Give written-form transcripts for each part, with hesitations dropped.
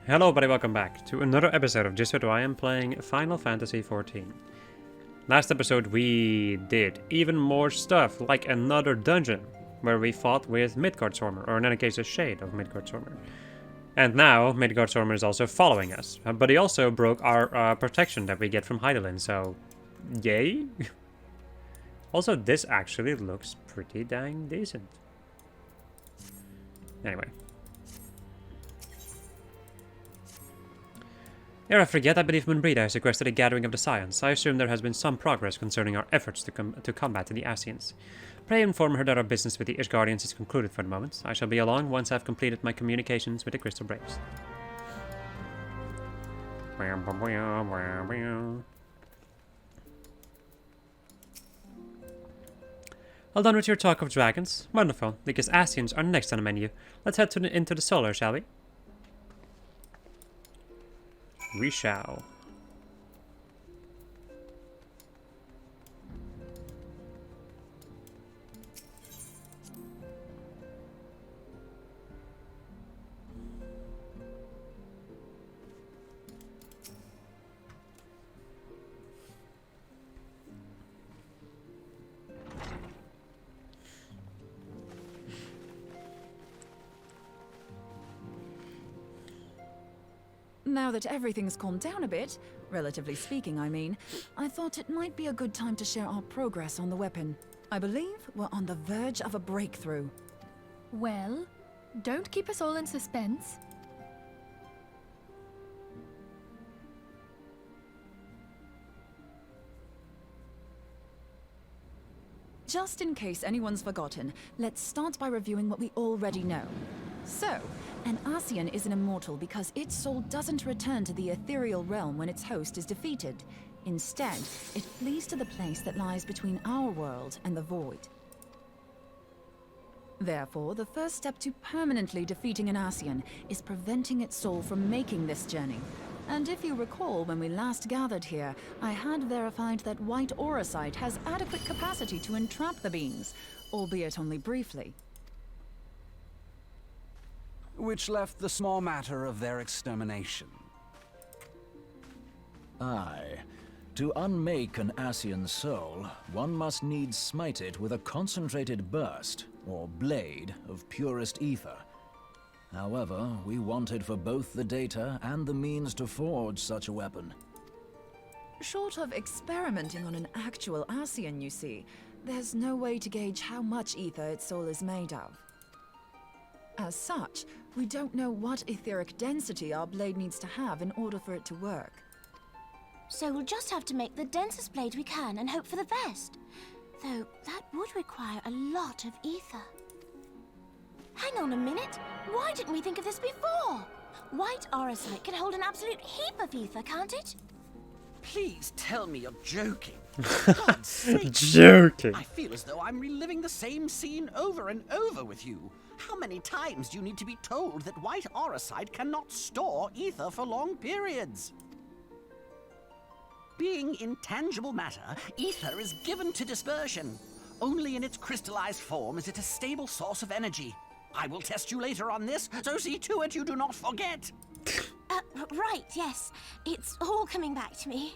Hello everybody, welcome back to another episode of Just What I am playing Final Fantasy XIV. Last episode we did even more stuff, like another dungeon, where we fought with Midgardsormr, or in any case a shade of Midgardsormr. And now Midgardsormr is also following us, but he also broke our protection that we get from Heidelin, so yay! Also, this actually looks pretty dang decent. Anyway. Ere I forget, I believe Moonbrida has requested a gathering of the Scions. I assume there has been some progress concerning our efforts to combat the Ascians. Pray inform her that our business with the Ishgardians is concluded for the moment. I shall be along once I have completed my communications with the Crystal Braves. All done with your talk of dragons? Wonderful, because Ascians are next on the menu. Let's head into the solar, shall we? We shall. Now that everything's calmed down a bit, relatively speaking I mean, I thought it might be a good time to share our progress on the weapon. I believe we're on the verge of a breakthrough. Well, don't keep us all in suspense. Just in case anyone's forgotten, let's start by reviewing what we already know. So, an Ascian is an immortal because its soul doesn't return to the ethereal realm when its host is defeated. Instead, it flees to the place that lies between our world and the void. Therefore, the first step to permanently defeating an Ascian is preventing its soul from making this journey. And if you recall, when we last gathered here, I had verified that white auracite has adequate capacity to entrap the beings, albeit only briefly. Which left the small matter of their extermination. Aye. To unmake an Ascian soul, one must needs smite it with a concentrated burst, or blade, of purest ether. However, we wanted for both the data and the means to forge such a weapon. Short of experimenting on an actual Ascian, you see, there's no way to gauge how much ether its soul is made of. As such, we don't know what etheric density our blade needs to have in order for it to work. So we'll just have to make the densest blade we can and hope for the best. Though that would require a lot of ether. Hang on a minute. Why didn't we think of this before? White auracite can hold an absolute heap of ether, can't it? Please tell me you're joking. For God's sake. Joking. I feel as though I'm reliving the same scene over and over with you. How many times do you need to be told that white auracite cannot store ether for long periods? Being intangible matter, ether is given to dispersion. Only in its crystallized form is it a stable source of energy. I will test you later on this, so see to it you do not forget. Right, yes. It's all coming back to me.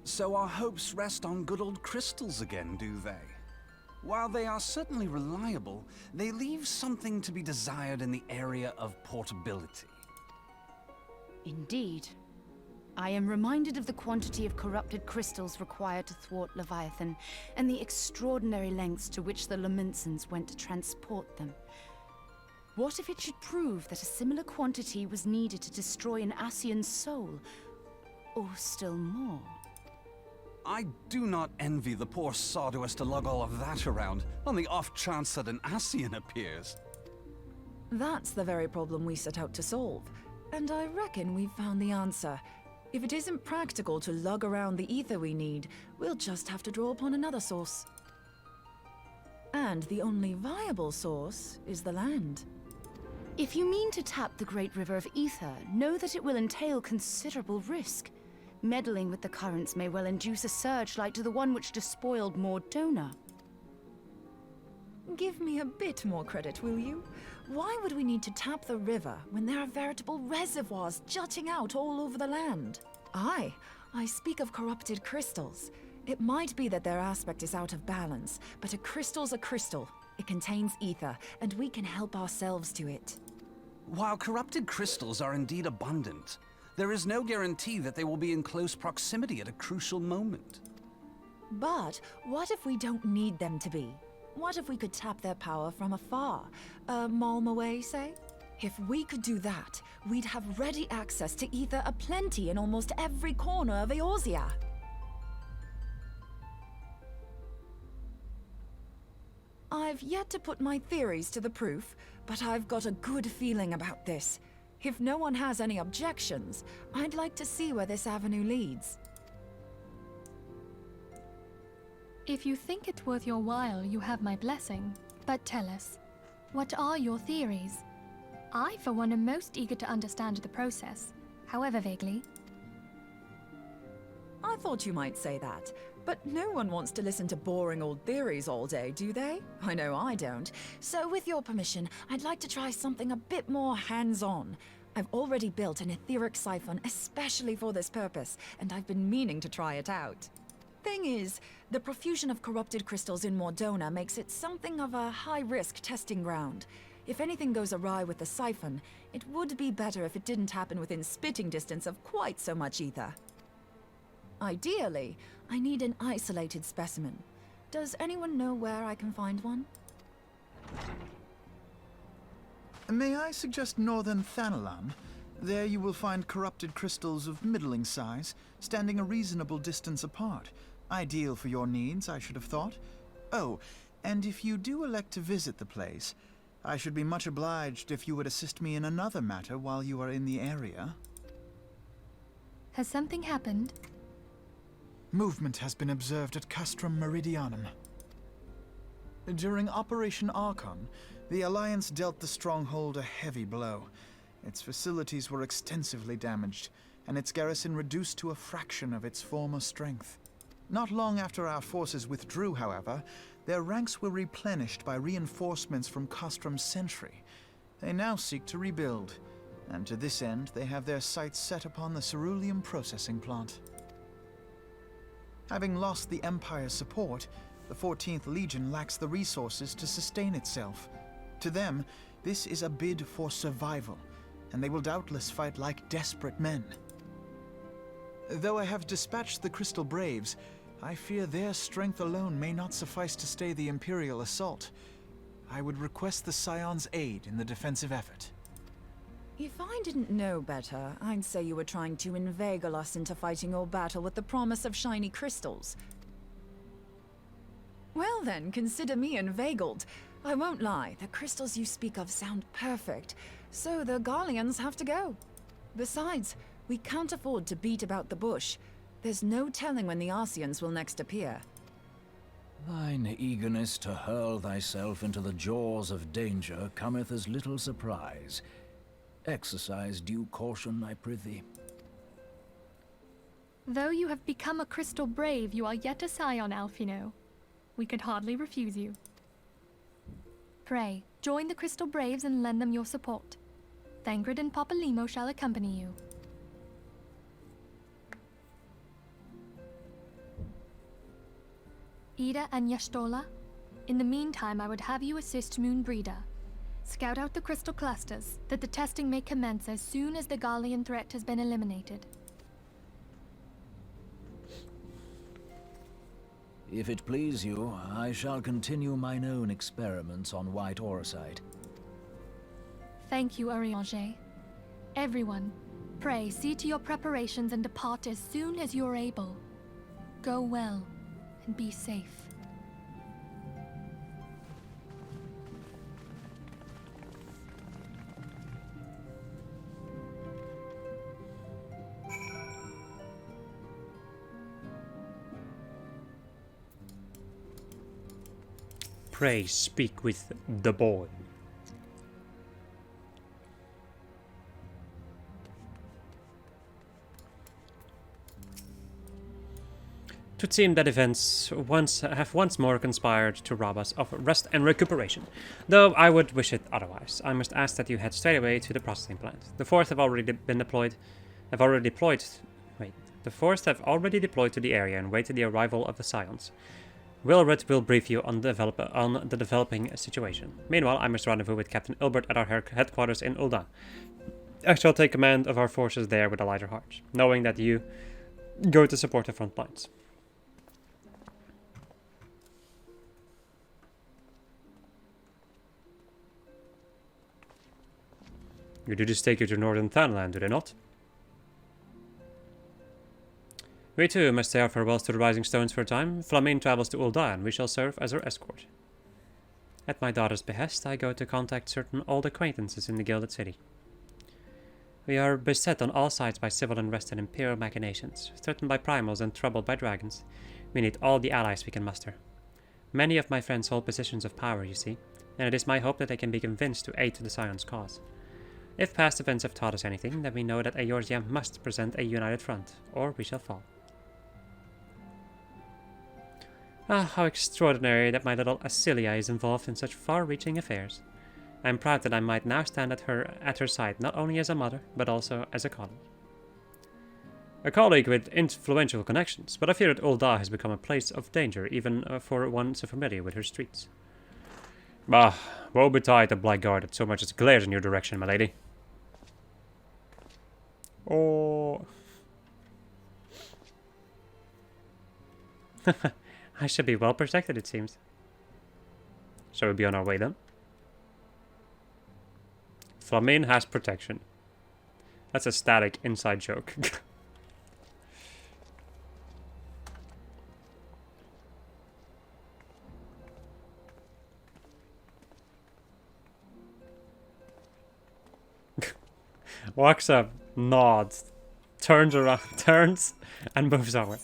So our hopes rest on good old crystals again, do they? While they are certainly reliable, they leave something to be desired in the area of portability. Indeed. I am reminded of the quantity of corrupted crystals required to thwart Leviathan, and the extraordinary lengths to which the Lamentsons went to transport them. What if it should prove that a similar quantity was needed to destroy an Ascian's soul? Or still more? I do not envy the poor sod who has to lug all of that around, on the off chance that an Ascian appears. That's the very problem we set out to solve, and I reckon we've found the answer. If it isn't practical to lug around the ether we need, we'll just have to draw upon another source. And the only viable source is the land. If you mean to tap the Great River of Ether, know that it will entail considerable risk. Meddling with the currents may well induce a surge like to the one which despoiled Mordona. Give me a bit more credit, will you? Why would we need to tap the river when there are veritable reservoirs jutting out all over the land? I speak of corrupted crystals. It might be that their aspect is out of balance, but a crystal's a crystal. It contains ether, and we can help ourselves to it. While corrupted crystals are indeed abundant, there is no guarantee that they will be in close proximity at a crucial moment. But what if we don't need them to be? What if we could tap their power from afar? A malm away, say? If we could do that, we'd have ready access to ether aplenty in almost every corner of Eorzea. I've yet to put my theories to the proof, but I've got a good feeling about this. If no one has any objections, I'd like to see where this avenue leads. If you think it's worth your while, you have my blessing. But tell us, what are your theories? I, for one, am most eager to understand the process, however vaguely. I thought you might say that, but no one wants to listen to boring old theories all day, do they? I know I don't. So with your permission, I'd like to try something a bit more hands-on. I've already built an etheric siphon especially for this purpose, and I've been meaning to try it out. Thing is, the profusion of corrupted crystals in Mordona makes it something of a high-risk testing ground. If anything goes awry with the siphon, it would be better if it didn't happen within spitting distance of quite so much ether. Ideally, I need an isolated specimen. Does anyone know where I can find one? May I suggest northern Thanalan? There you will find corrupted crystals of middling size, standing a reasonable distance apart. Ideal for your needs, I should have thought. Oh, and if you do elect to visit the place, I should be much obliged if you would assist me in another matter while you are in the area. Has something happened? Movement has been observed at Castrum Meridianum. During Operation Archon, the Alliance dealt the stronghold a heavy blow. Its facilities were extensively damaged, and its garrison reduced to a fraction of its former strength. Not long after our forces withdrew, however, their ranks were replenished by reinforcements from Castrum's sentry. They now seek to rebuild, and to this end they have their sights set upon the ceruleum processing plant. Having lost the Empire's support, the 14th Legion lacks the resources to sustain itself. To them, this is a bid for survival, and they will doubtless fight like desperate men. Though I have dispatched the Crystal Braves, I fear their strength alone may not suffice to stay the Imperial assault. I would request the Scion's aid in the defensive effort. If I didn't know better, I'd say you were trying to inveigle us into fighting your battle with the promise of shiny crystals. Well then, consider me inveigled. I won't lie, the crystals you speak of sound perfect, so the Garleans have to go. Besides, we can't afford to beat about the bush. There's no telling when the Arsians will next appear. Thine eagerness to hurl thyself into the jaws of danger cometh as little surprise. Exercise due caution, I prithee. Though you have become a crystal brave, you are yet a scion, Alphino. We could hardly refuse you. Pray, join the Crystal Braves and lend them your support. Thangrid and Papalimo shall accompany you. Ida and Yashtola, in the meantime I would have you assist Moonbreeder. Scout out the crystal clusters, that the testing may commence as soon as the Garlean threat has been eliminated. If it please you, I shall continue mine own experiments on white orosite. Thank you, Arianger. Everyone, pray see to your preparations and depart as soon as you're able. Go well, and be safe. Pray speak with the boy. It would seem that events have once more conspired to rob us of rest and recuperation. Though I would wish it otherwise. I must ask that you head straight away to the processing plant. The fourth have already deployed to the area and waited the arrival of the Scions. Wilred will brief you on the developing situation. Meanwhile, I must rendezvous with Captain Ilbert at our headquarters in Ul'dah. I shall take command of our forces there with a lighter heart, knowing that you go to support the front lines. Your duties take you to northern Thanalan, do they not? We too must say our farewells to the Rising Stones for a time. Flamine travels to Ul'dah, and we shall serve as her escort. At my daughter's behest, I go to contact certain old acquaintances in the Gilded City. We are beset on all sides by civil unrest and imperial machinations, threatened by primals and troubled by dragons. We need all the allies we can muster. Many of my friends hold positions of power, you see, and it is my hope that they can be convinced to aid the Scion's cause. If past events have taught us anything, then we know that Eorzea must present a united front, or we shall fall. Ah, how extraordinary that my little Asilia is involved in such far-reaching affairs. I am proud that I might now stand at her side, not only as a mother, but also as a colleague. A colleague with influential connections, but I fear that Ul'dah has become a place of danger, even for one so familiar with her streets. Bah, woe betide the blackguard that so much as glares in your direction, my lady. Oh. I should be well protected, it seems. Shall we be on our way then? Flamine has protection. That's a static inside joke. Walks up, nods, turns around, turns, and moves over.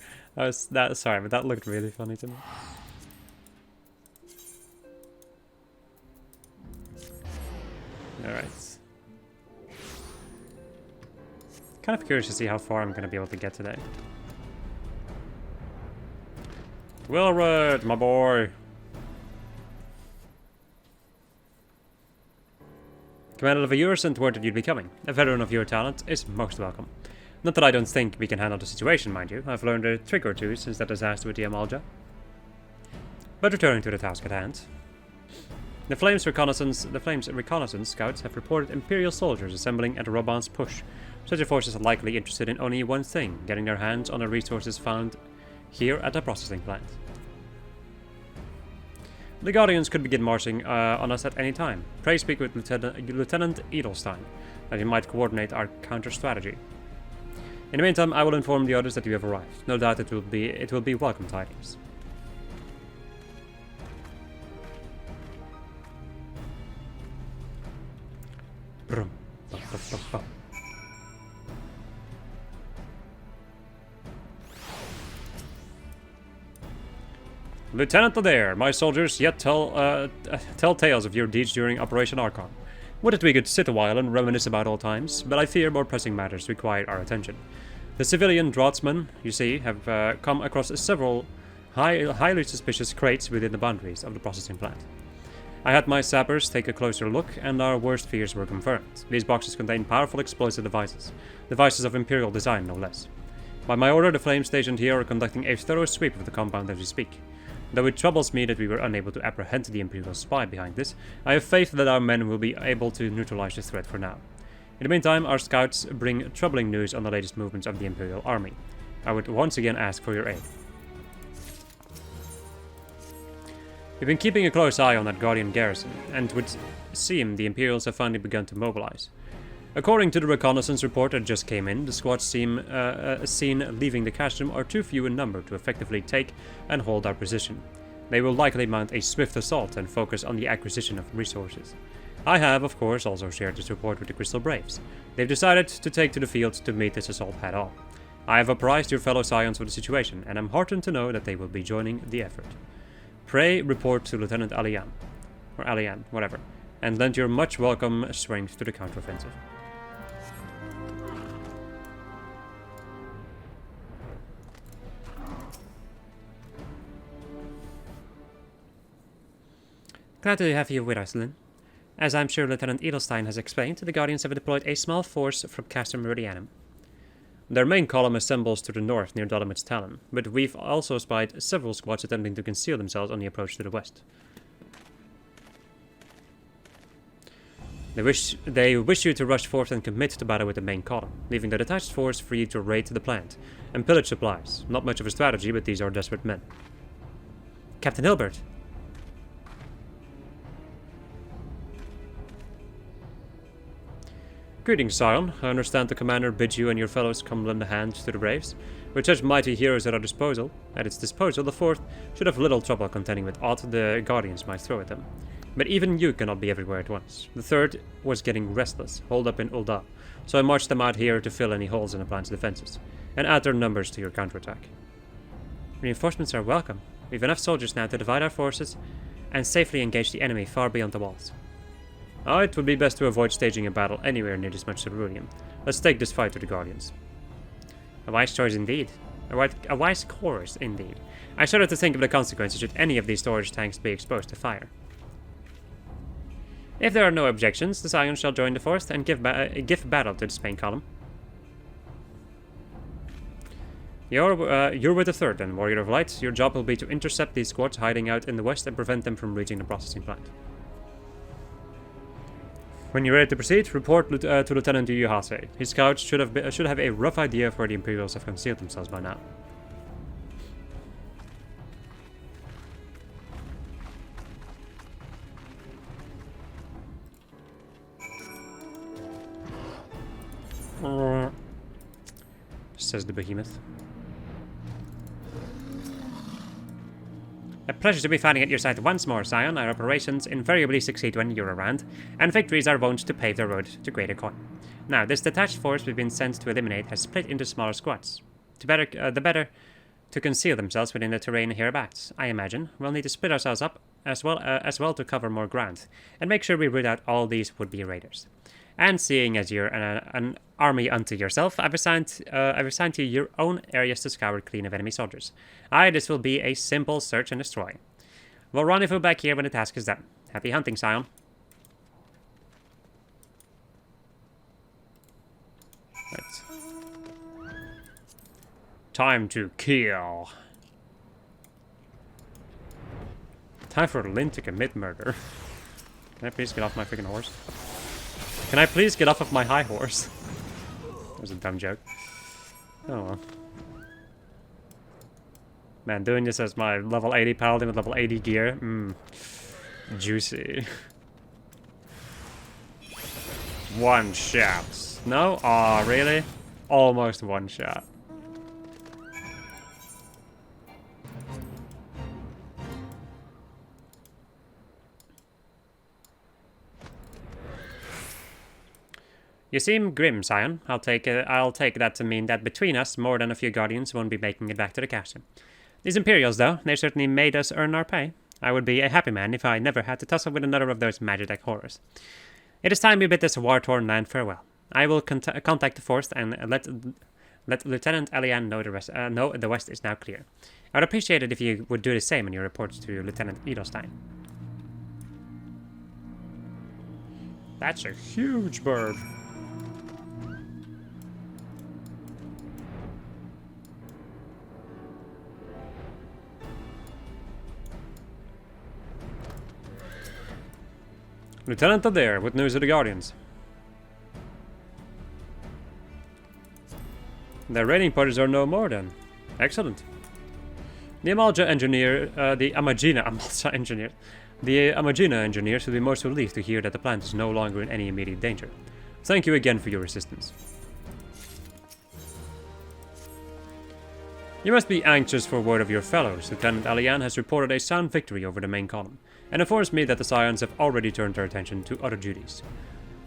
Sorry, but that looked really funny to me. Alright. Kind of curious to see how far I'm going to be able to get today. Wilred, my boy! Commander of a Ur sent word that you'd be coming. A veteran of your talent is most welcome. Not that I don't think we can handle the situation, mind you. I've learned a trick or two since that disaster with the Amalja. But returning to the task at hand. The Flames reconnaissance scouts have reported Imperial soldiers assembling at Robon's push. Such a force is likely interested in only one thing, getting their hands on the resources found here at the processing plant. The Guardians could begin marching on us at any time. Pray speak with Lieutenant Edelstein, that he might coordinate our counter-strategy. In the meantime, I will inform the others that you have arrived. No doubt it will be welcome tidings. Brum. Bum, bum, bum, bum. Lieutenant Adair, my soldiers yet tell tales of your deeds during Operation Archon. Would that we could sit a while and reminisce about old times, but I fear more pressing matters require our attention. The civilian draftsmen, you see, have come across several highly suspicious crates within the boundaries of the processing plant. I had my sappers take a closer look, and our worst fears were confirmed. These boxes contain powerful explosive devices of Imperial design, no less. By my order, the Flames stationed here are conducting a thorough sweep of the compound as we speak. Though it troubles me that we were unable to apprehend the Imperial spy behind this, I have faith that our men will be able to neutralize the threat for now. In the meantime, our scouts bring troubling news on the latest movements of the Imperial army. I would once again ask for your aid. We've been keeping a close eye on that Guardian garrison, and it would seem the Imperials have finally begun to mobilize. According to the reconnaissance report that just came in, the squads seen leaving the castrum are too few in number to effectively take and hold our position. They will likely mount a swift assault and focus on the acquisition of resources. I have, of course, also shared this report with the Crystal Braves. They've decided to take to the field to meet this assault head on. I have apprised your fellow Scions of the situation, and am heartened to know that they will be joining the effort. Pray report to Lieutenant Alian, or Alian, whatever, and lend your much welcome strength to the counteroffensive. Glad to have you with us, Lynn. As I'm sure Lieutenant Edelstein has explained, the Guardians have deployed a small force from Castor Meridianum. Their main column assembles to the north near Dolomit's Talon, but we've also spied several squads attempting to conceal themselves on the approach to the west. They wish you to rush forth and commit to battle with the main column, leaving the detached force free to raid the plant and pillage supplies. Not much of a strategy, but these are desperate men. Captain Hilbert! Greetings, Scion. I understand the commander bids you and your fellows come lend a hand to the Braves. With such mighty heroes at its disposal, the Fourth should have little trouble contending with aught the Guardians might throw at them. But even you cannot be everywhere at once. The Third was getting restless, holed up in Ul'dah, so I marched them out here to fill any holes in the plan's defenses, and add their numbers to your counterattack. Reinforcements are welcome. We've enough soldiers now to divide our forces and safely engage the enemy far beyond the walls. It would be best to avoid staging a battle anywhere near this much ceruleum. Let's take this fight to the Guardians. A wise choice indeed. A wise course indeed. I shudder to think of the consequences should any of these storage tanks be exposed to fire. If there are no objections, the Scion shall join the Fourth and give battle to the Spain column. You're with the Third then, Warrior of Light. Your job will be to intercept these squads hiding out in the west and prevent them from reaching the processing plant. When you're ready to proceed, report to Lieutenant Yuhase. His scouts should have a rough idea of where the Imperials have concealed themselves by now. Says the behemoth. A pleasure to be fighting at your side once more, Scion. Our operations invariably succeed when you're around, and victories are wont to pave the road to greater coin. Now, this detached force we've been sent to eliminate has split into smaller squads. The better to conceal themselves within the terrain hereabouts. I imagine we'll need to split ourselves up as well to cover more ground, and make sure we root out all these would-be raiders. And seeing as you're an army unto yourself, I've assigned you your own areas to scour clean of enemy soldiers. This will be a simple search and destroy. We'll rendezvous back here when the task is done. Happy hunting, Scion. Right. Time to kill. Time for Lynn to commit murder. Can I please get off my freaking horse? Can I please get off of my high horse? That was a dumb joke. Oh well. Man, doing this as my level 80 paladin with level 80 gear. Juicy. One shot. No? Aw, really? Almost one shot. You seem grim, Scion. I'll take that to mean that between us, more than a few Guardians won't be making it back to the castle. These Imperials, though, they certainly made us earn our pay. I would be a happy man if I never had to tussle with another of those Magitek horrors. It is time we bid this war-torn land farewell. I will contact the Fourth and let Lieutenant Elian know the west is now clear. I would appreciate it if you would do the same in your reports to Lieutenant Edelstein. That's a huge bird. Lieutenant Adair, what news of the Guardians? Their raiding parties are no more then. Excellent. The Amalja engineers will be most relieved to hear that the plant is no longer in any immediate danger. Thank you again for your assistance. You must be anxious for word of your fellows. Lieutenant Alian has reported a sound victory over the main column, and informs me that the Scions have already turned their attention to other duties.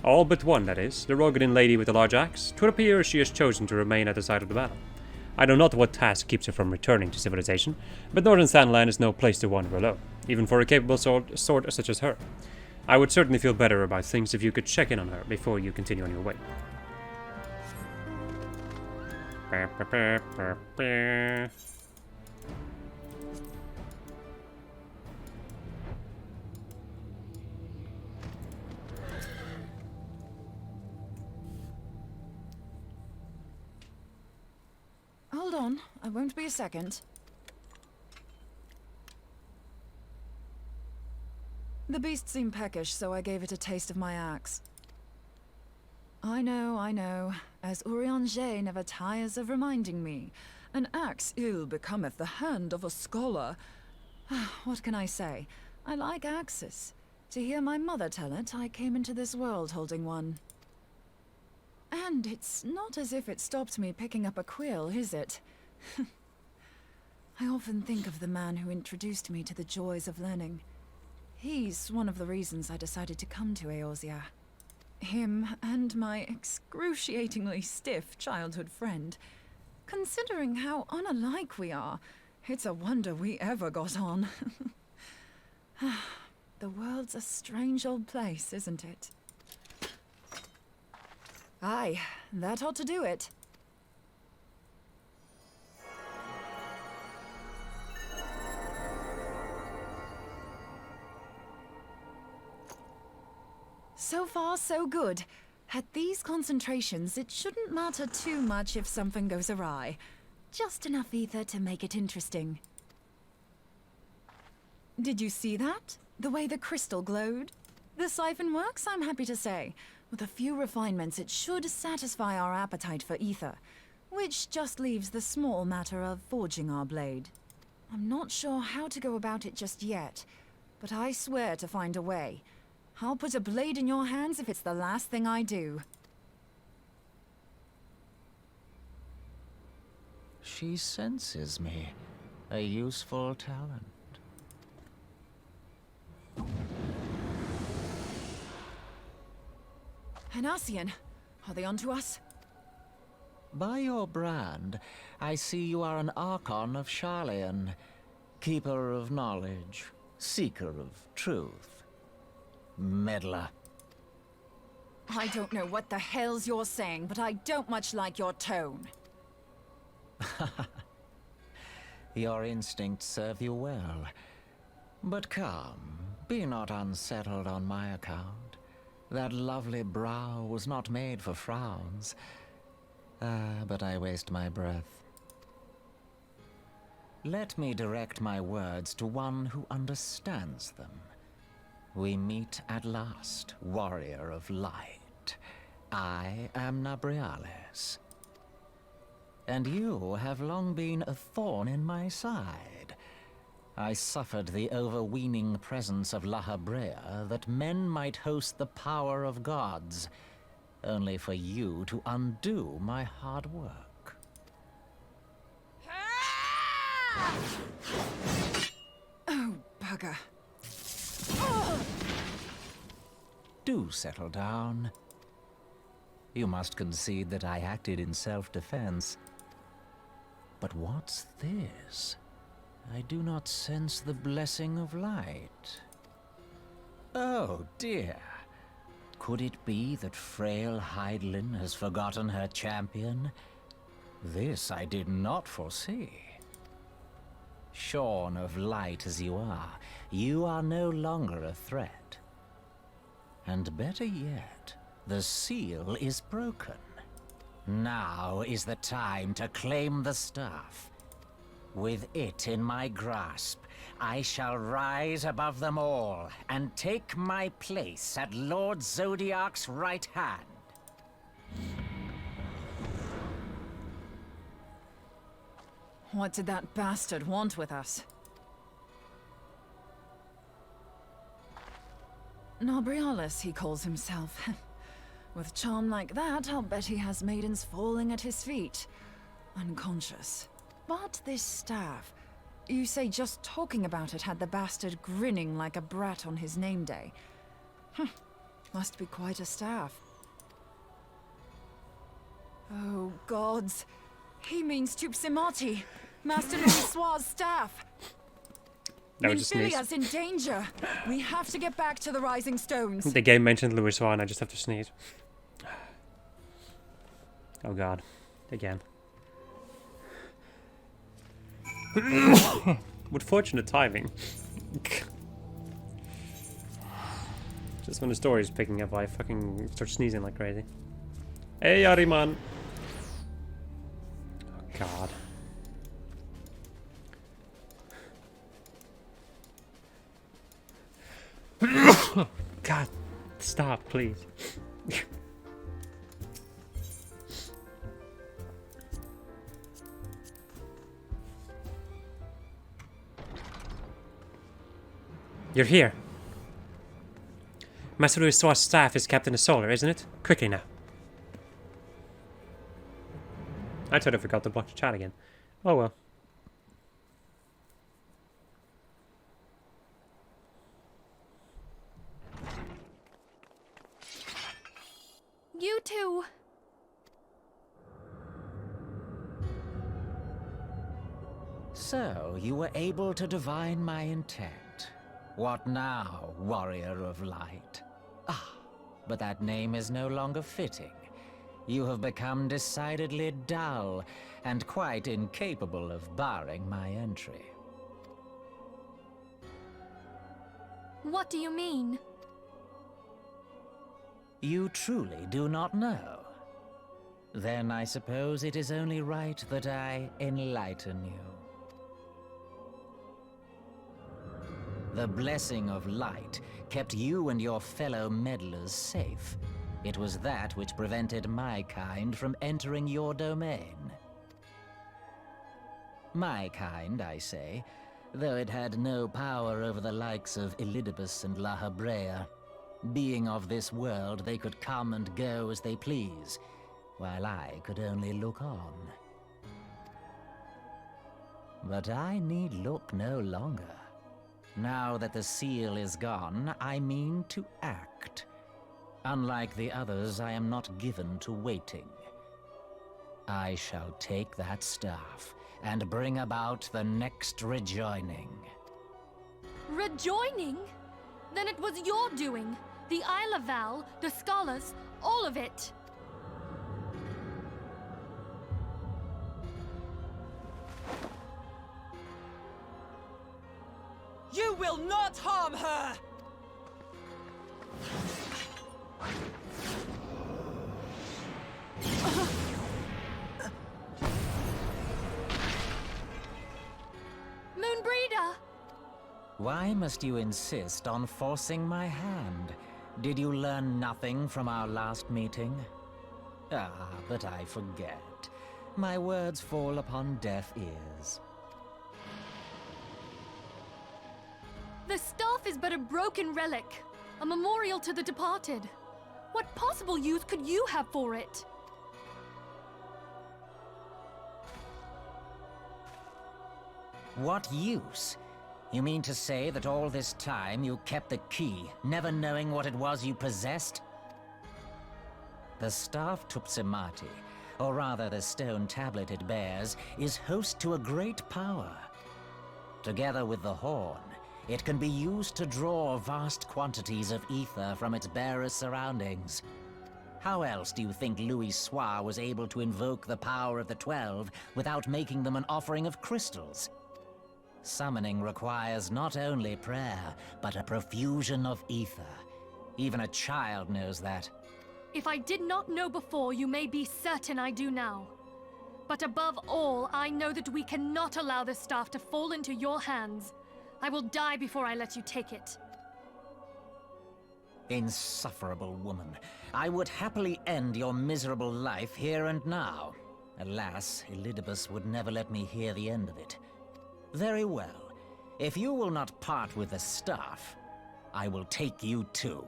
All but one, that is, the Rogadin lady with the large axe. 'Twould appear she has chosen to remain at the site of the battle. I know not what task keeps her from returning to civilization, but Northern Sandland is no place to wander alone, even for a capable sword such as her. I would certainly feel better about things if you could check in on her before you continue on your way. hold on. I won't be a second. The beast seemed peckish, so I gave it a taste of my axe. I know. As Urianger never tires of reminding me. An axe ill becometh the hand of a scholar. What can I say? I like axes. To hear my mother tell it, I came into this world holding one. And it's not as if it stopped me picking up a quill, is it? I often think of the man who introduced me to the joys of learning. He's one of the reasons I decided to come to Eorzea. Him and my excruciatingly stiff childhood friend. Considering how unalike we are, it's a wonder we ever got on. The world's a strange old place, isn't it? Aye, that ought to do it. So far, so good. At these concentrations, it shouldn't matter too much if something goes awry. Just enough ether to make it interesting. Did you see that? The way the crystal glowed? The siphon works, I'm happy to say. With a few refinements, it should satisfy our appetite for ether, which just leaves the small matter of forging our blade. I'm not sure how to go about it just yet, but I swear to find a way. I'll put a blade in your hands if it's the last thing I do. She senses me. A useful talent. Anasian, are they onto us? By your brand, I see you are an Archon of Sharlayan, keeper of knowledge, seeker of truth. Meddler. I don't know what the hell's you're saying, but I don't much like your tone. Your instincts serve you well. But come, be not unsettled on my account. That lovely brow was not made for frowns. But I waste my breath. Let me direct my words to one who understands them. We meet at last, warrior of light. I am Nabriales. And you have long been a thorn in my side. I suffered the overweening presence of La Habrea that men might host the power of gods, only for you to undo my hard work. Oh, bugger. Do settle down. You must concede that I acted in self-defense. But what's this? I do not sense the blessing of light. Oh dear. Could it be that frail Hydaelyn has forgotten her champion? This I did not foresee. Shorn of light as you are no longer a threat. And better yet, the seal is broken. Now is the time to claim the staff. With it in my grasp, I shall rise above them all and take my place at Lord Zodiac's right hand. What did that bastard want with us? Nabriales, he calls himself. With charm like that, I'll bet he has maidens falling at his feet. Unconscious. But this staff... You say just talking about it had the bastard grinning like a brat on his name day. Must be quite a staff. Oh, gods. He means Tupsimati, Master Louisoir's staff. That was just sneeze. Minfilia's in danger. We have to get back to the Rising Stones. The game mentioned Louisoir and I just have to sneeze. Oh god. Again. With fortunate timing. Just when the story is picking up, I fucking start sneezing like crazy. Hey, Ariman! Oh god. God, stop, please. You're here. Master Louis' staff is kept in the solar, isn't it? Quickly now. I totally forgot to block the chat again. Oh well. You two. So, you were able to divine my intent. What now, warrior of light? Ah, but that name is no longer fitting. You have become decidedly dull, and quite incapable of barring my entry. What do you mean? You truly do not know? Then I suppose it is only right that I enlighten you. The blessing of light kept you and your fellow meddlers safe. It was that which prevented my kind from entering your domain. My kind, I say, though it had no power over the likes of Elidibus and La Habrea. Being of this world, they could come and go as they please, while I could only look on. But I need look no longer. Now that the seal is gone, I mean to act. Unlike the others, I am not given to waiting. I shall take that staff and bring about the next rejoining. Rejoining? Then it was your doing. The Isle of Val, the scholars, all of it. You will not harm her! Moonbreeder! Why must you insist on forcing my hand? Did you learn nothing from our last meeting? Ah, but I forget. My words fall upon deaf ears. The staff is but a broken relic, a memorial to the departed. What possible use could you have for it? What use? You mean to say that all this time you kept the key, never knowing what it was you possessed? The staff Tupsimati, or rather the stone tablet it bears, is host to a great power. Together with the horn, it can be used to draw vast quantities of ether from its bearer's surroundings. How else do you think Louis Soir was able to invoke the power of the 12 without making them an offering of crystals? Summoning requires not only prayer, but a profusion of ether. Even a child knows that. If I did not know before, you may be certain I do now. But above all, I know that we cannot allow this staff to fall into your hands. I will die before I let you take it. Insufferable woman. I would happily end your miserable life here and now. Alas, Elidibus would never let me hear the end of it. Very well. If you will not part with the staff, I will take you too.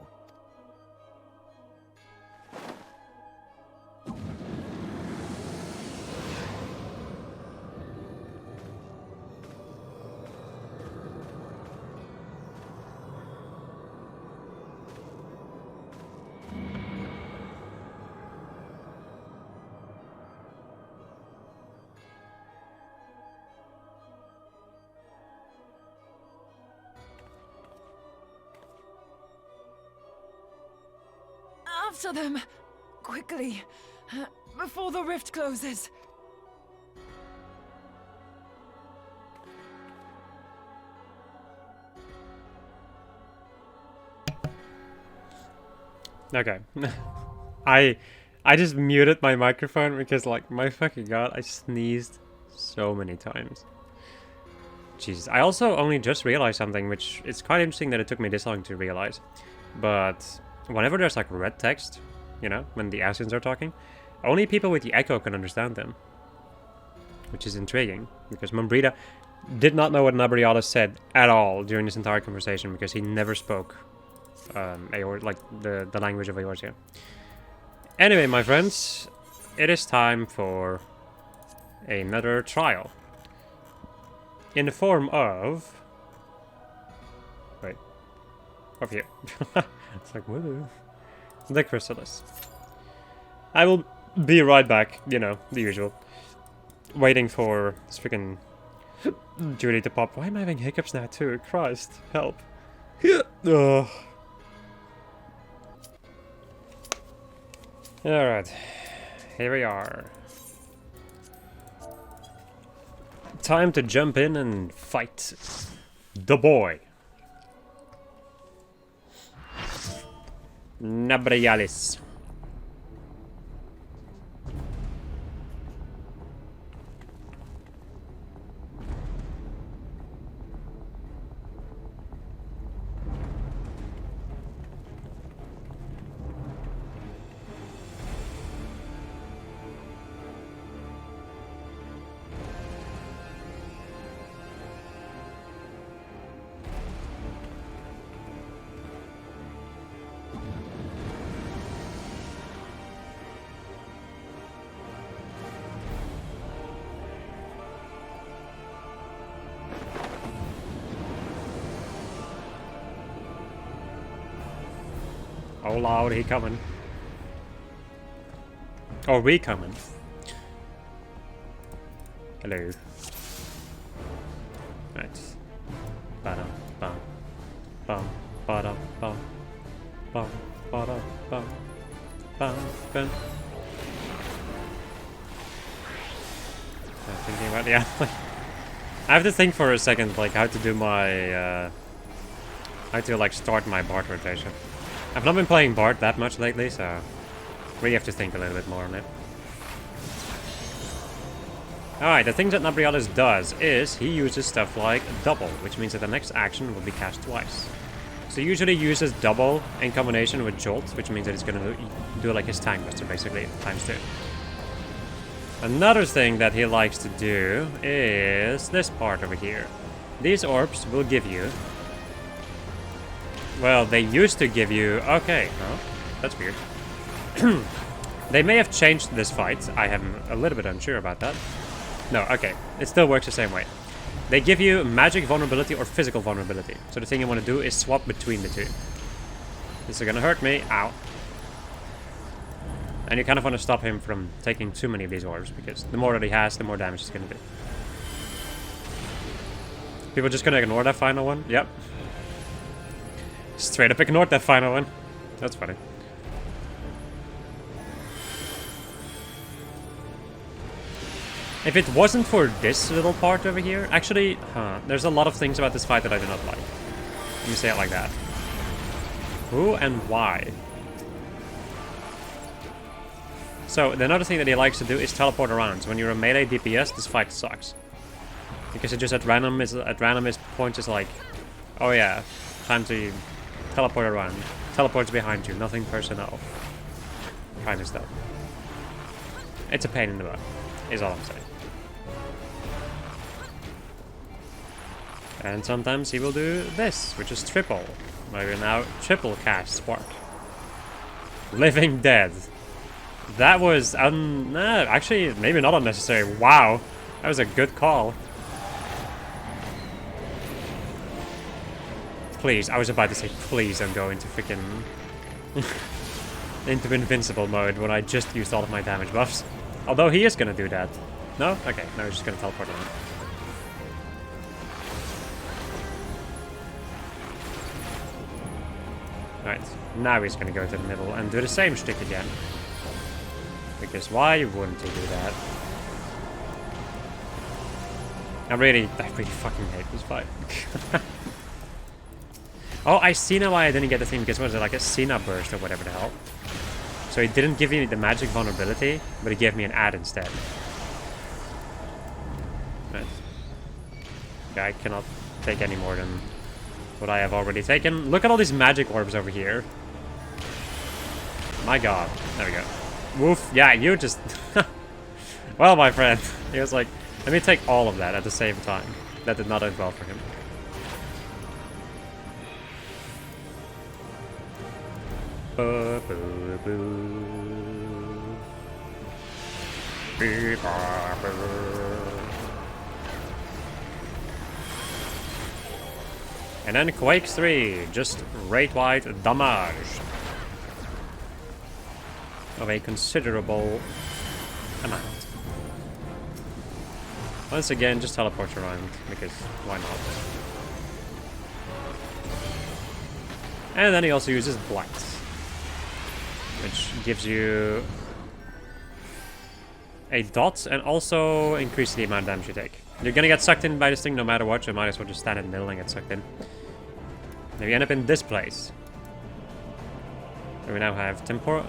After them! Quickly! Before the rift closes! Okay. I just muted my microphone because, like, my fucking god, I sneezed so many times. Jesus. I also only just realized something, which is quite interesting that it took me this long to realize. but whenever there's like red text, you know, when the Asians are talking, only people with the echo can understand them. Which is intriguing, because Mombrita did not know what Nabrialis said at all during this entire conversation, because he never spoke the language of Eorzea. Anyway, my friends, it is time for another trial. In the form of... Wait. Over here. It's like, what? The Chrysalis. I will be right back, you know, the usual. Waiting for this freaking Judy to pop. Why am I having hiccups now too? Christ, help. Alright, here we are. Time to jump in and fight the boy. Nabrialis. Oh lord, he coming. Or we coming. Hello. Right. Ba-dum, bum. Bum, ba-dum, bum. Bum, ba-dum, bum. Bum, bum. I'm thinking about the alley. I have to think for a second, like, how to do my, how to, like, start my Bard rotation. I've not been playing Bard that much lately, so really have to think a little bit more on it. Alright, the thing that Nabrialis does is he uses stuff like double, which means that the next action will be cast twice. So he usually uses double in combination with Jolt, which means that he's gonna do like his Time Buster, basically, times 2. Another thing that he likes to do is this part over here. These orbs will give you... Well, they used to give you... Okay, oh, that's weird. They may have changed this fight. I am a little bit unsure about that. No, okay. It still works the same way. They give you magic vulnerability or physical vulnerability. So the thing you want to do is swap between the two. This is gonna hurt me. Ow. And you kind of want to stop him from taking too many of these orbs, because the more that he has, the more damage he's gonna do. People just gonna ignore that final one? Yep. Straight up ignored that final one. That's funny. If it wasn't for this little part over here... Actually, there's a lot of things about this fight that I do not like. Let me say it like that. Who and why? So, the another thing that he likes to do is teleport around. So when you're a melee DPS, this fight sucks. Because it just at random points is like... Oh yeah, time to teleport around. Teleports behind you, nothing personnel. Kind of stuff. It's a pain in the butt, is all I'm saying. And sometimes he will do this, which is triple. Where we now triple cast Spark. Living Dead. That was actually maybe not unnecessary. Wow, that was a good call. Please, I was about to say please don't go into freaking into invincible mode when I just used all of my damage buffs. Although he is gonna do that. No? Okay, no, he's just gonna teleport around. Right, now he's gonna go to the middle and do the same shtick again. Because why wouldn't he do that? I really fucking hate this fight. Oh, I see now why I didn't get the thing, because what was it, like a Cena burst or whatever the hell? So he didn't give me the magic vulnerability, but he gave me an ad instead. Right. Yeah, I cannot take any more than what I have already taken. Look at all these magic orbs over here. My god. There we go. Woof. Yeah, you just... Well, my friend. He was like, let me take all of that at the same time. That did not end well for him. And then Quake 3, just rate-wide damage of a considerable amount. Once again, just teleport around, because why not? And then he also uses Blights, which gives you a dot and also increases the amount of damage you take. You're gonna get sucked in by this thing no matter what, so you might as well just stand in the middle and get sucked in. Now we end up in this place, where we now have temporal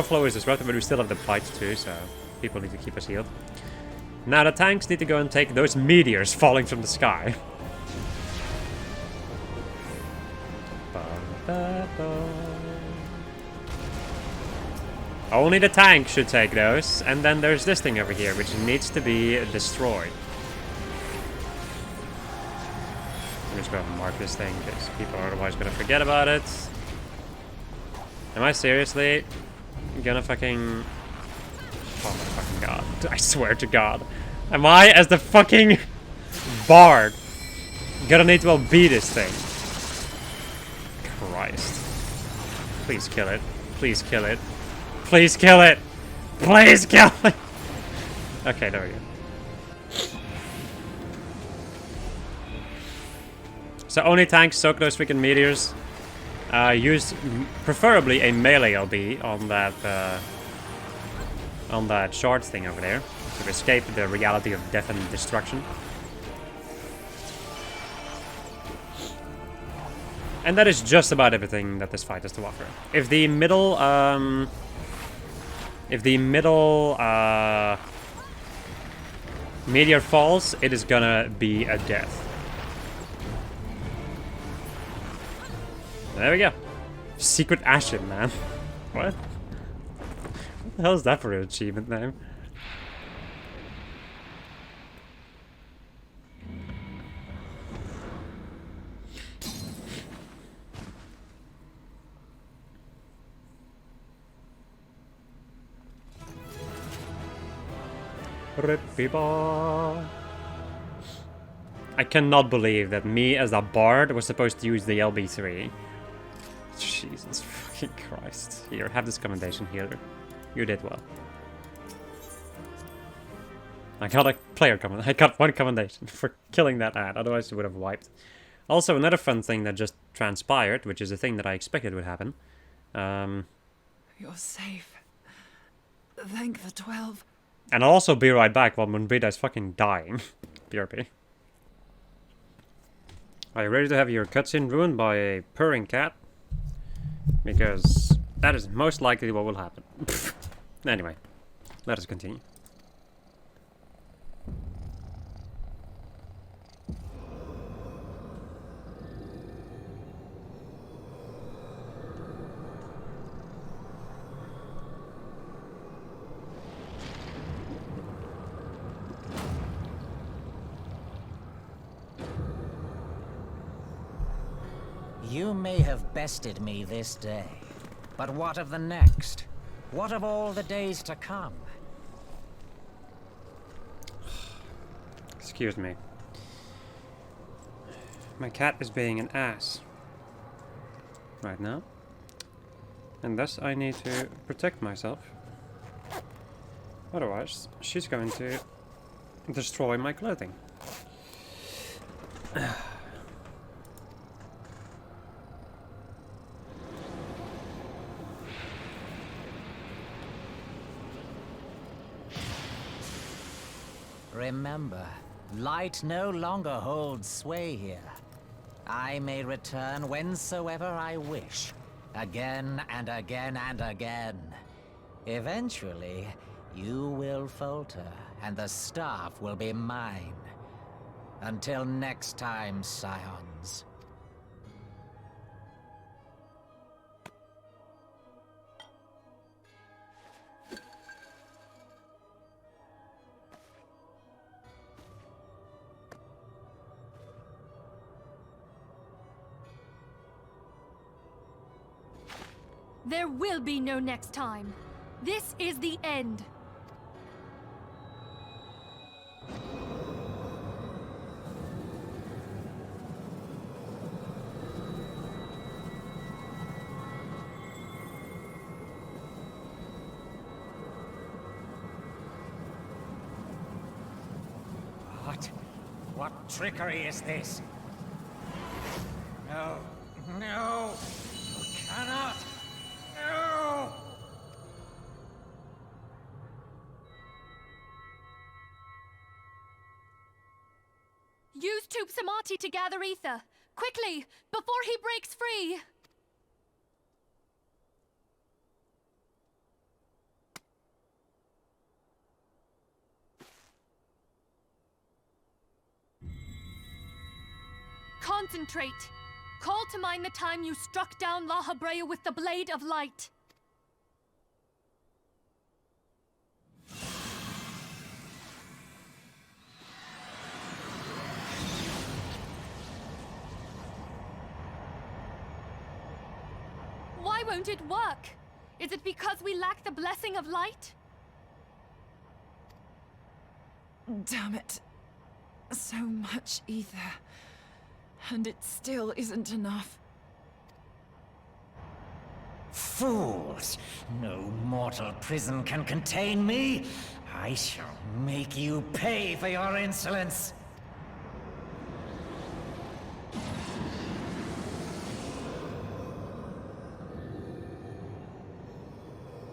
flow is disrupted, but we still have the Blights too, so people need to keep us healed. Now the tanks need to go and take those meteors falling from the sky. Only the tank should take those, and then there's this thing over here, which needs to be destroyed. I'm just going to mark this thing, because people are otherwise going to forget about it. Am I seriously gonna fucking... Oh my fucking god. I swear to god. Am I, as the fucking bard, gonna need to well beat this thing? Christ. Please kill it. Please kill it. Please kill it! Please kill it! Okay, there we go. So only tanks soak those freaking meteors. Use preferably a melee LB on that shard thing over there to escape the reality of death and destruction. And that is just about everything that this fight has to offer. If the middle meteor falls, it is gonna be a death. There we go. Secret Ashen, man. What? What the hell is that for an achievement name? I cannot believe that me as a bard was supposed to use the LB3. Jesus fucking Christ. Here, have this commendation healer. You did well. I got a player comment. I got one commendation for killing that ad, otherwise it would have wiped. Also, another fun thing that just transpired, which is a thing that I expected would happen. You're safe. Thank the 12. And I'll also be right back while Moonbrita is fucking dying. BRB. Are you ready to have your cutscene ruined by a purring cat? Because that is most likely what will happen. Anyway, let us continue. You may have bested me this day, but what of the next? What of all the days to come? Excuse me. My cat is being an ass right now, and thus I need to protect myself. Otherwise, she's going to destroy my clothing. Remember, light no longer holds sway here. I may return whensoever I wish, again and again and again. Eventually, you will falter, and the staff will be mine. Until next time, scions. There will be no next time. This is the end. What trickery is this? No, no, you cannot. No! Use Tube Samati to gather ether. Quickly, before he breaks free! Concentrate! Call to mind the time you struck down La Habrea with the Blade of Light. Why won't it work? Is it because we lack the blessing of light? Damn it. So much ether. And it still isn't enough. Fools! No mortal prison can contain me! I shall make you pay for your insolence!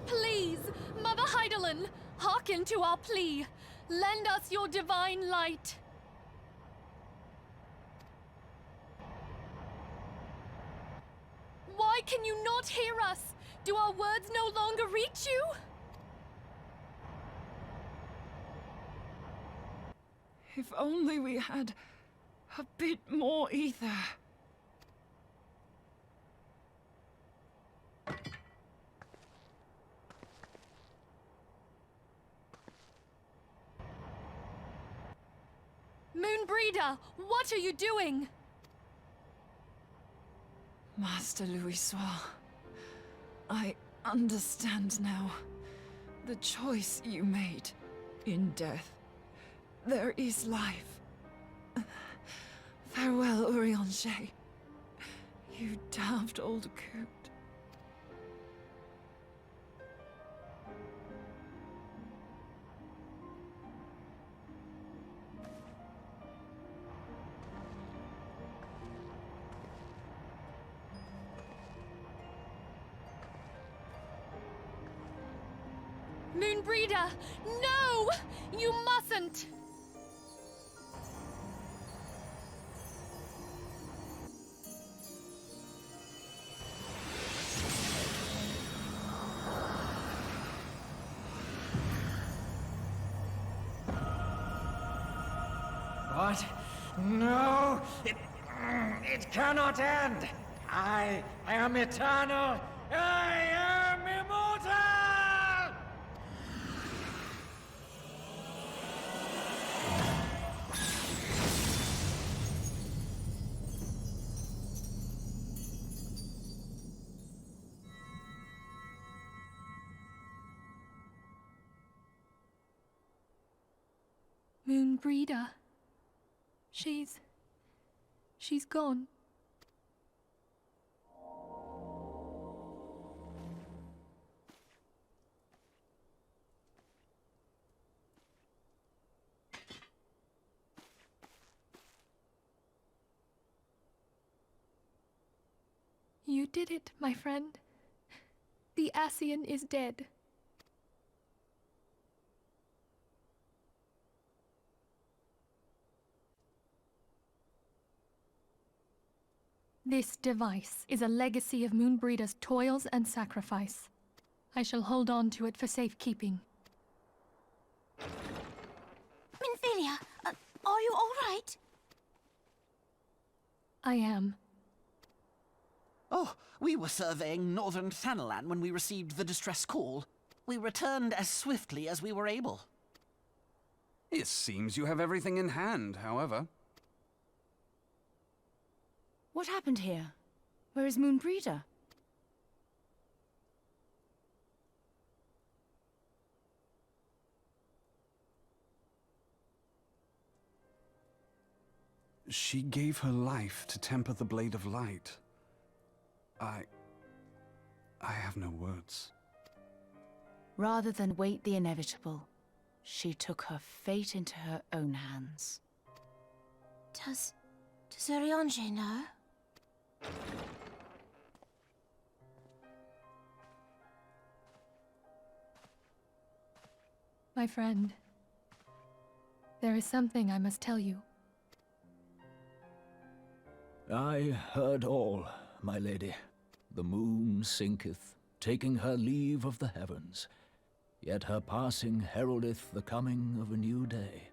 Please, Mother Heidelin, hearken to our plea. Lend us your divine light. Why can you not hear us? Do our words no longer reach you? If only we had a bit more ether. Moonbreeder, what are you doing? Master Louisoix, I understand now. The choice you made in death. There is life. Farewell, Urianger. You damned old coot. Moonbreeder, no! You mustn't! What? No! It cannot end! I am eternal! I am immortal! Moonbreeder. She's gone. You did it, my friend. The Ascian is dead. This device is a legacy of Moonbreeder's toils and sacrifice. I shall hold on to it for safekeeping. Minthelia, are you all right? I am. Oh, we were surveying northern Thanalan when we received the distress call. We returned as swiftly as we were able. It seems you have everything in hand, however. What happened here? Where is Moonbreeder? She gave her life to temper the Blade of Light. I have no words. Rather than wait the inevitable, she took her fate into her own hands. Does Urianger know? My friend, there is something I must tell you. I heard all, my lady. The moon sinketh, taking her leave of the heavens. Yet her passing heraldeth the coming of a new day.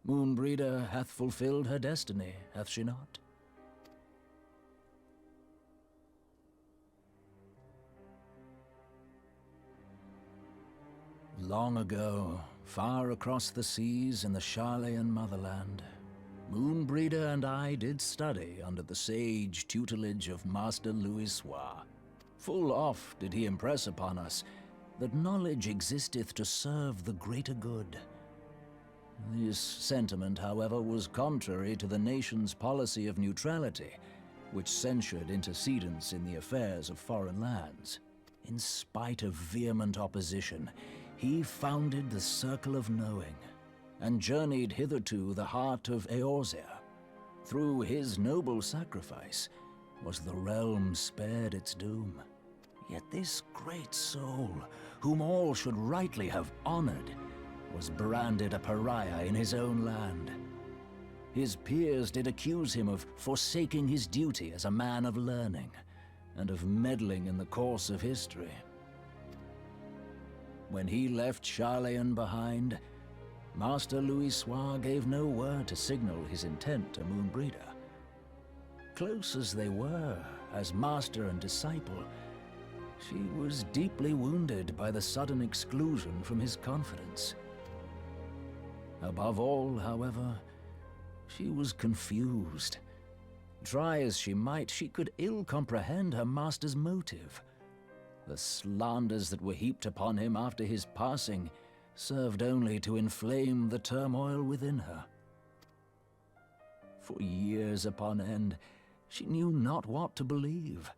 Moonbreeder hath fulfilled her destiny, hath she not? Long ago, far across the seas in the Charlayan motherland, Moonbreeder and I did study under the sage tutelage of Master Louisoix. Full oft did he impress upon us that knowledge existeth to serve the greater good. This sentiment, however, was contrary to the nation's policy of neutrality, which censured intercedence in the affairs of foreign lands. In spite of vehement opposition, he founded the Circle of Knowing, and journeyed hither to the heart of Eorzea. Through his noble sacrifice was the realm spared its doom. Yet this great soul, whom all should rightly have honored, was branded a pariah in his own land. His peers did accuse him of forsaking his duty as a man of learning, and of meddling in the course of history. When he left Charlayan behind, Master Louisoix gave no word to signal his intent to Moonbreeder. Close as they were, as master and disciple, she was deeply wounded by the sudden exclusion from his confidence. Above all, however, she was confused. Try as she might, she could ill comprehend her master's motive. The slanders that were heaped upon him after his passing served only to inflame the turmoil within her. For years upon end, she knew not what to believe.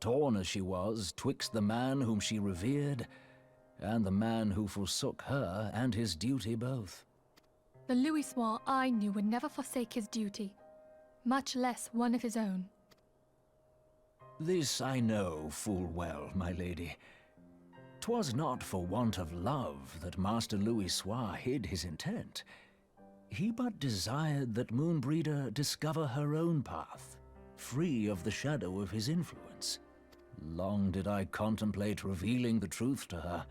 Torn as she was twixt the man whom she revered and the man who forsook her and his duty both. The Louisoix I knew would never forsake his duty, much less one of his own. This I know full well, my lady. 'Twas not for want of love that Master Louisoix hid his intent. He but desired that Moonbreeder discover her own path, free of the shadow of his influence. Long did I contemplate revealing the truth to her,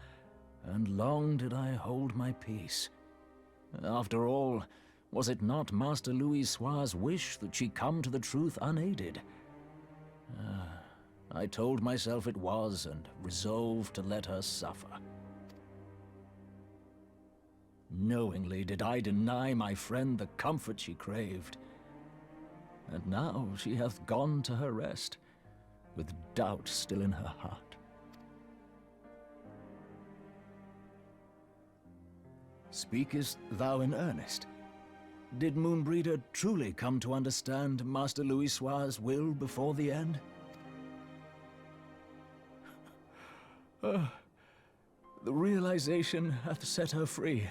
and long did I hold my peace. After all, was it not Master Louisoix's wish that she come to the truth unaided? I told myself it was, and resolved to let her suffer. Knowingly did I deny my friend the comfort she craved. And now she hath gone to her rest, with doubt still in her heart. Speakest thou in earnest? Did Moonbreeder truly come to understand Master Louisoix's will before the end? The realization hath set her free.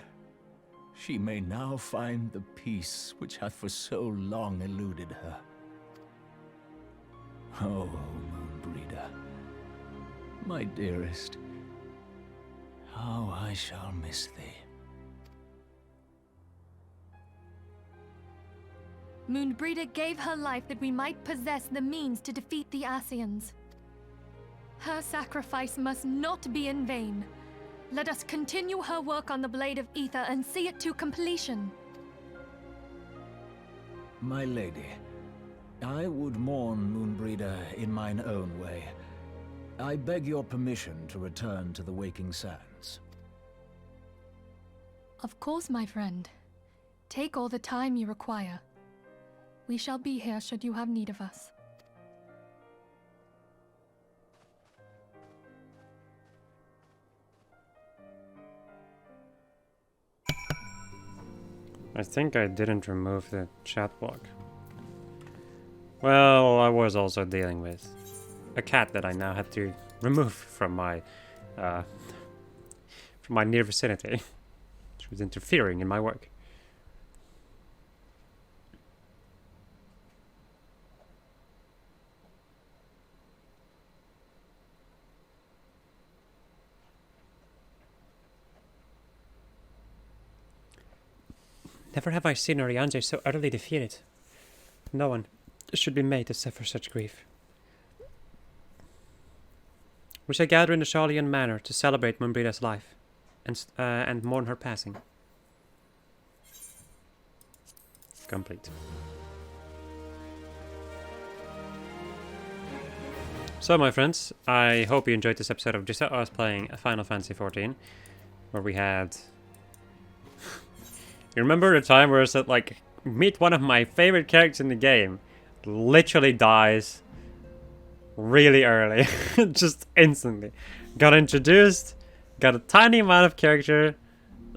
She may now find the peace which hath for so long eluded her. Oh, Moonbreeder, my dearest, how I shall miss thee. Moonbreeder gave her life that we might possess the means to defeat the Ascians. Her sacrifice must not be in vain. Let us continue her work on the Blade of Ether and see it to completion. My lady, I would mourn Moonbreeder in mine own way. I beg your permission to return to the Waking Sands. Of course, my friend. Take all the time you require. We shall be here should you have need of us. I think I didn't remove the chat block. Well, I was also dealing with a cat that I now had to remove from my near vicinity. She was interfering in my work. Never have I seen Orianze so utterly defeated. No one should be made to suffer such grief. We shall gather in the Charlian Manor to celebrate Moonbreeder's life and mourn her passing. Complete. So, my friends, I hope you enjoyed this episode of just us playing Final Fantasy XIV, where we had... You remember the time where I said, like, meet one of my favorite characters in the game, literally dies really early, just instantly. Got introduced, got a tiny amount of character,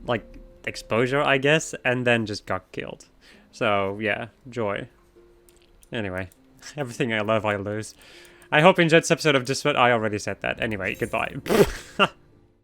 like, exposure, I guess, and then just got killed. So, yeah, joy. Anyway, everything I love, I lose. I hope you enjoyed this episode of Just What I already said that. Anyway, goodbye.